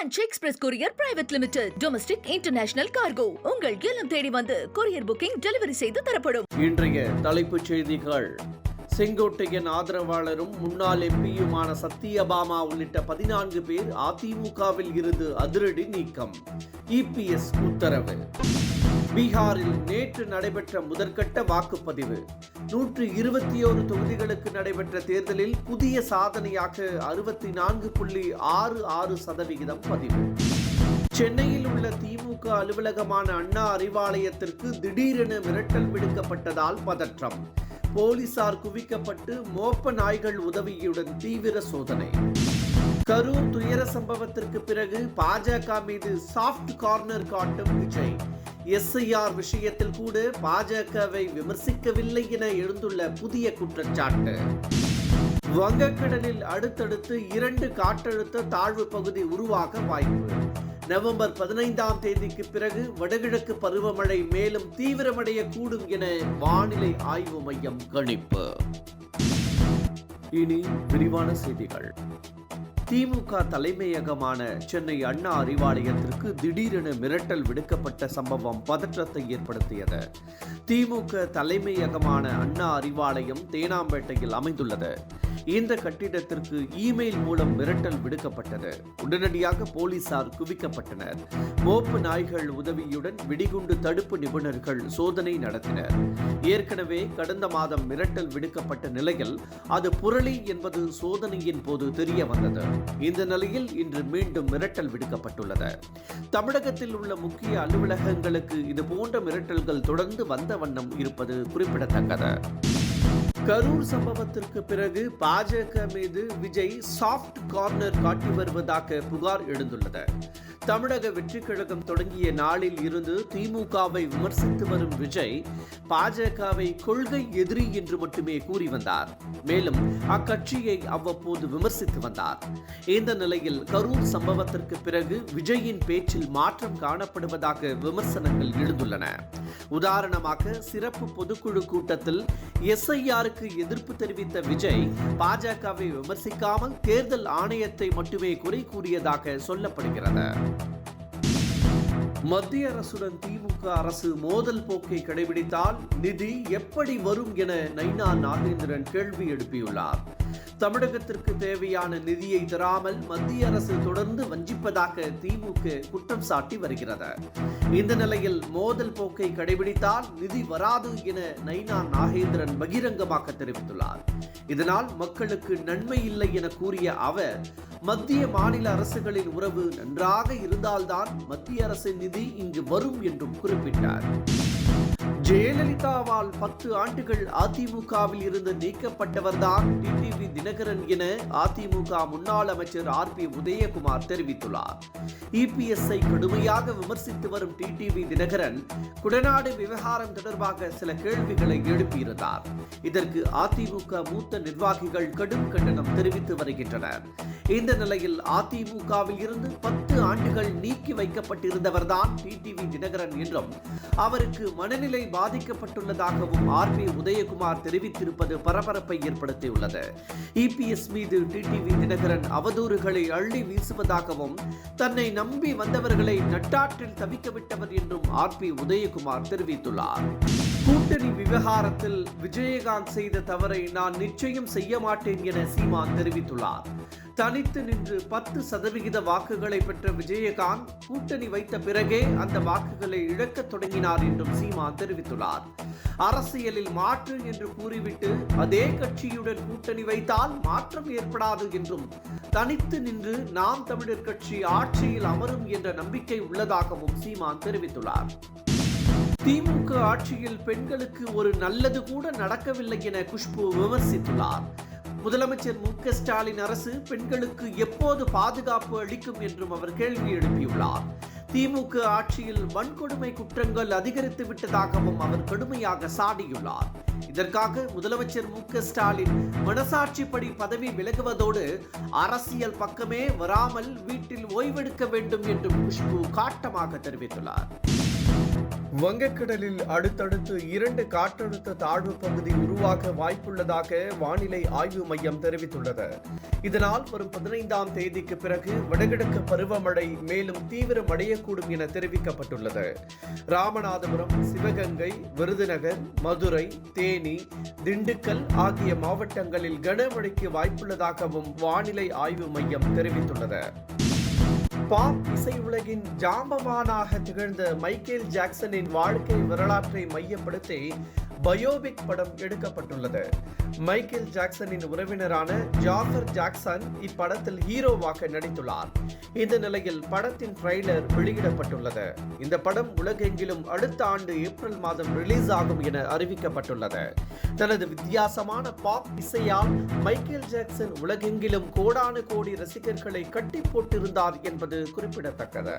Ranch Express Courier Private Limited. Domestic International Cargo. உங்கள் இல்லம் தேடி வந்து கொரியர் புக்கிங் டெலிவரி செய்து தரப்படும். இன்றைய தலைப்புச் செய்திகள். செங்கோட்டையன் ஆதரவாளரும் முன்னாள் எம்பியுமான சத்யபாமா உள்ளிட்ட 14 பேர் அதிமுகவில் இருந்து அதிரடி நீக்கம். இபிஎஸ் உத்தரவு. பீகாரில் நேற்று நடைபெற்ற முதற்கட்ட வாக்குப்பதிவு. 121 தொகுதிகளுக்கு நடைபெற்ற தேர்தலில் புதிய சாதனையாக 64.66% பதிவு. சென்னையில் உள்ள திமுக அலுவலகமான அண்ணா அறிவாலயத்திற்கு திடீரென மிரட்டல் விடுக்கப்பட்டதால் பதற்றம். போலீசார் குவிக்கப்பட்டு மோப்ப நாய்கள் உதவியுடன் தீவிர சோதனை. கரூர் துயர சம்பவத்திற்கு பிறகு பாஜக மீது சாஃப்ட் கார்னர் காட்டும் விஜய். எஸ்ஐஆர் விஷயத்தில் கூட பாஜகவை விமர்சிக்கவில்லை என எழுந்துள்ள புதிய குற்றச்சாட்டு. வங்கக்கடலில் அடுத்தடுத்து 2 காற்றழுத்த தாழ்வு பகுதி உருவாக வாய்ப்பு. நவம்பர் 15ஆம் தேதிக்கு பிறகு வடகிழக்கு பருவமழை மேலும் தீவிரமடையக்கூடும் என வானிலை ஆய்வு மையம் கணிப்பு. இனி விரிவான செய்திகள். திமுக தலைமையகமான சென்னை அண்ணா அறிவாலயத்திற்கு திடீரென மிரட்டல் விடுக்கப்பட்ட சம்பவம் பதற்றத்தை ஏற்படுத்தியது. திமுக தலைமையகமான அண்ணா அறிவாலயம் தேனாம்பேட்டையில் அமைந்துள்ளது. இந்த கட்டிடத்திற்கு இமெயில் மூலம் மிரட்டல் விடுக்கப்பட்டது. உடனடியாக போலீசார் குவிக்கப்பட்டனர். மோப்பு நாய்கள் உதவியுடன் வெடிகுண்டு தடுப்பு நிபுணர்கள் சோதனை நடத்தினர். ஏற்கனவே கடந்த மாதம் மிரட்டல் விடுக்கப்பட்ட நிலையில் அது புரளி என்பது சோதனையின் போது தெரிய வந்தது. இந்த நிலையில் இன்று மீண்டும் மிரட்டல் விடுக்கப்பட்டுள்ளது. தமிழகத்தில் உள்ள முக்கிய அலுவலகங்களுக்கு இது போன்ற மிரட்டல்கள் தொடர்ந்து வந்த வண்ணம் இருப்பது குறிப்பிடத்தக்கது. கரூர் சம்பவத்திற்கு பிறகு பாஜக மீது விஜய் சாஃப்ட் கார்னர் காட்டி வருவதாக புகார் எழுந்துள்ளது. தமிழக வெற்றிக் கழகம் தொடங்கிய நாளில் இருந்து திமுகவை விமர்சித்து வரும் விஜய் பாஜகவை கொள்கை எதிரி என்று மட்டுமே கூறி வந்தார். மேலும் அக்கட்சியை அவ்வப்போது விமர்சித்து வந்தார். இந்த நிலையில் கரூர் சம்பவத்திற்கு பிறகு விஜயின் பேச்சில் மாற்றம் காணப்படுவதாக விமர்சனங்கள் எழுந்துள்ளன. உதாரணமாக சிறப்பு பொதுக்குழு கூட்டத்தில் எஸ்ஐஆருக்கு எதிர்ப்பு தெரிவித்த விஜய் பாஜகவை விமர்சிக்காமல் தேர்தல் ஆணையத்தை மட்டுமே குறை கூறியதாக சொல்லப்படுகிறது. மத்திய அரசுடன் திமுக அரசு மோதல் போக்கை கடைபிடித்தால் நிதி எப்படி வரும் என நைனா நாகேந்திரன் கேள்வி எழுப்பியுள்ளார். தமிழகத்திற்கு தேவையான நிதியை தராமல் மத்திய அரசு தொடர்ந்து வஞ்சிப்பதாக திமுக குற்றம் சாட்டி வருகிறது. இந்த நிலையில் மோதல் போக்கை கடைபிடித்தால் நிதி வராது என நைனா நாகேந்திரன் பகிரங்கமாக தெரிவித்துள்ளார். இதனால் மக்களுக்கு நன்மை இல்லை என கூறிய அவர் மத்திய மாநில அரசுகளின் உறவு நன்றாக இருந்தால்தான் மத்திய அரசின் நிதி இங்கு வரும் என்றும் குறிப்பிட்டார். ஜெயலலிதாவால் 10 ஆண்டுகள் அதிமுகவில் இருந்து நீக்கப்பட்டவர்தான் டிடிவி தினகரன் என அதிமுக முன்னாள் அமைச்சர் ஆர்பி உதயகுமார் தெரிவித்துள்ளார். இபிஎஸ்ஐ கடுமையாக விமர்சித்து வரும் டிடிவி தினகரன் குடநாடு விவகாரம் தொடர்பாக சில கேள்விகளை எழுப்பியிருந்தார். இதற்கு அதிமுக மூத்த நிர்வாகிகள் கடும் கண்டனம் தெரிவித்து வருகின்றனர். இந்த நிலையில் அதிமுகவில் இருந்து 10 ஆண்டுகள் நீக்கி வைக்கப்பட்டிருந்தவர்தான் டிடிவி தினகரன் என்றும் அவருக்கு மனநிலை பாதிக்கப்பட்டுள்ளதாகவும் ஆர்பி உதயகுமார் தெரிவித்திருப்பது பரபரப்பை ஏற்படுத்தியுள்ளது. இபிஎஸ் மீது டிடிவி தினகரன் அவதூறுகளை அள்ளி வீசுவதாகவும் தன்னை நம்பி வந்தவர்களை நட்டாற்றில் தவிக்க விட்டவர் என்றும் ஆர்பி உதயகுமார் தெரிவித்துள்ளார். கூட்டணி விவகாரத்தில் விஜயகாந்த் செய்த தவறை நான் நிச்சயம் செய்ய மாட்டேன் என சீமான் தெரிவித்துள்ளார். தனித்து நின்று 10% வாக்குகளை பெற்ற விஜயகாந்த் கூட்டணி வைத்த பிறகே அந்த வாக்குகளை இழக்கத் தொடங்கினார் என்றும் சீமான் தெரிவித்துள்ளார். அரசியலில் மாற்று என்று கூறிவிட்டு அதே கட்சியுடன் கூட்டணி வைத்தால் மாற்றம் ஏற்படாது என்றும் தனித்து நின்று நாம் தமிழர் கட்சி ஆட்சியில் அமரும் என்ற நம்பிக்கை உள்ளதாகவும் சீமான் தெரிவித்துள்ளார். திமுக ஆட்சியில் பெண்களுக்கு ஒரு நல்லது கூட நடக்கவில்லை என குஷ்பு விமர்சித்துள்ளார். முதலமைச்சர் மு.க. ஸ்டாலின் அரசு பெண்களுக்கு எப்போது பாதுகாப்பு அளிக்கும் என்றும் அவர் கேள்வி எழுப்பியுள்ளார். திமுக ஆட்சியில் வன்கொடுமை குற்றங்கள் அதிகரித்து விட்டதாகவும் அவர் கடுமையாக சாடியுள்ளார். இதற்காக முதலமைச்சர் மு.க. ஸ்டாலின் மனசாட்சிப்படி பதவி விலகுவதோடு அரசியல் பக்கமே வராமல் வீட்டில் ஓய்வெடுக்க வேண்டும் என்றும் குஷ்பு காட்டமாக தெரிவித்துள்ளார். வங்கக்கடலில் அடுத்தடுத்து 2 காற்றழுத்த தாழ்வு பகுதி உருவாக வாய்ப்புள்ளதாக வானிலை ஆய்வு மையம் தெரிவித்துள்ளது. இதனால் வரும் 15ஆம் தேதிக்கு பிறகு வடகிழக்கு பருவமழை மேலும் தீவிரமடையக்கூடும் என தெரிவிக்கப்பட்டுள்ளது. ராமநாதபுரம், சிவகங்கை, விருதுநகர், மதுரை, தேனி, திண்டுக்கல் ஆகிய மாவட்டங்களில் கனமழைக்கு வாய்ப்புள்ளதாகவும் வானிலை ஆய்வு மையம் தெரிவித்துள்ளது. பாப் இசை உலகின் ஜாம்பவானாக திகழ்ந்த மைக்கேல் ஜாக்சனின் வாழ்க்கை வரலாற்றை மையப்படுத்தி பயோபிக் படம் எடுக்கப்பட்டுள்ளது. மைக்கேல் ஜாக்சனின் உறவினரான ஜாஃபர் ஜாக்சன் இப்படத்தில் ஹீரோவாக நடித்துள்ளார். இந்த நிலையில் படத்தின் ட்ரெய்லர் வெளியிடப்பட்டுள்ளது. இந்த படம் உலகெங்கிலும் அடுத்த ஆண்டு ஏப்ரல் மாதம் ரிலீஸ் ஆகும் என அறிவிக்கப்பட்டுள்ளது. தனது வித்தியாசமான பாப் இசையால் மைக்கேல் ஜாக்சன் உலகெங்கிலும் கோடானு கோடி ரசிகர்களை கட்டி போட்டிருந்தார் என்பது குறிப்பிடத்தக்கது.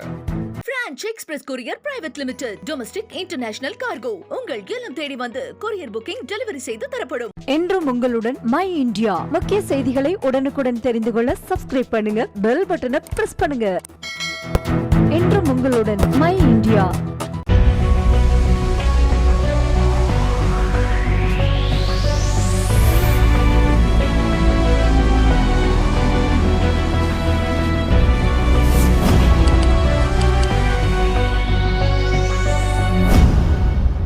Branch express courier private limited domestic international cargo உங்கள் இல்லம் தேடி வந்து கொரியர் புக்கிங் டெலிவரி செய்து தரப்படும். என்றும் உங்களுடன் மை இந்தியா. முக்கிய செய்திகளை உடனுக்குடன் தெரிந்து கொள்ள சப்ஸ்கிரைப் பண்ணுங்க, பெல் பட்டனை பிரஸ் பண்ணுங்க. என்றும் உங்களுடன் மை இந்தியா.